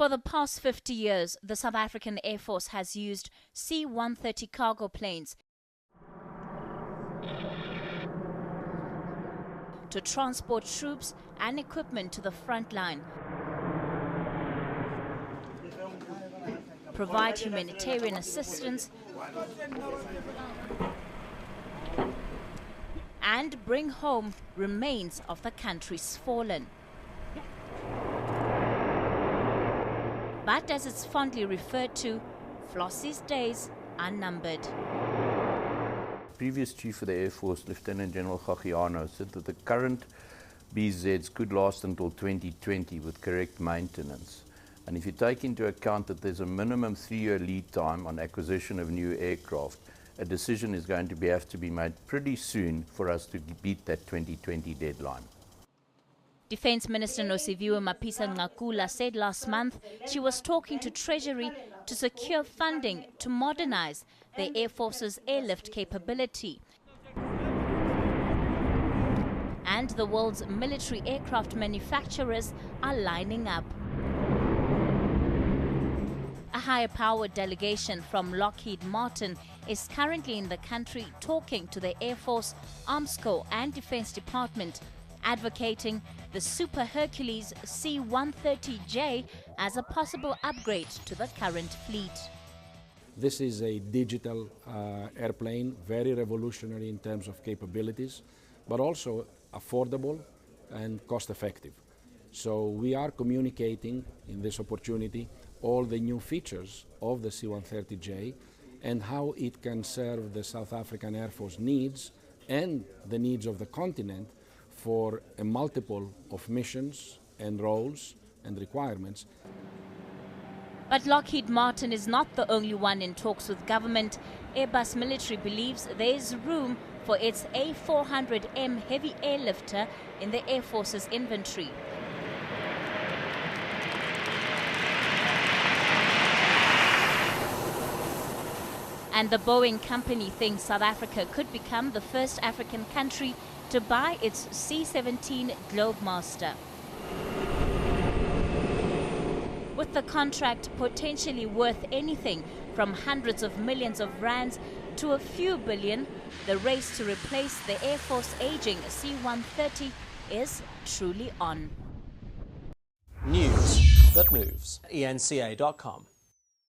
For the past 50 years, the South African Air Force has used C-130 cargo planes to transport troops and equipment to the front line, provide humanitarian assistance, and bring home remains of the country's fallen. But as it's fondly referred to, Flossie's days are numbered. Previous Chief of the Air Force, Lieutenant General Lockheed, said that the current BZs could last until 2020 with correct maintenance. And if you take into account that there's a minimum 3-year lead time on acquisition of new aircraft, a decision is going to have to be made pretty soon for us to beat that 2020 deadline. Defence Minister Nosiviwe Mapisa-Nqakula said last month she was talking to Treasury to secure funding to modernise the Air Force's airlift capability. And the world's military aircraft manufacturers are lining up. A higher-powered delegation from Lockheed Martin is currently in the country talking to the Air Force, Arms Corps and Defence Department, advocating the Super Hercules C-130J as a possible upgrade to the current fleet. This is a digital airplane, very revolutionary in terms of capabilities, but also affordable and cost-effective. So we are communicating in this opportunity all the new features of the C-130J and how it can serve the South African Air Force needs and the needs of the continent for a multiple of missions and roles and requirements. But Lockheed Martin is not the only one in talks with government. Airbus Military believes there is room for its A400M heavy airlifter in the Air Force's inventory. And the Boeing company thinks South Africa could become the first African country to buy its C-17 Globemaster, with the contract potentially worth anything from hundreds of millions of rands to a few billion. The race to replace the Air Force aging C-130 is truly on. News that moves. eNCA.com.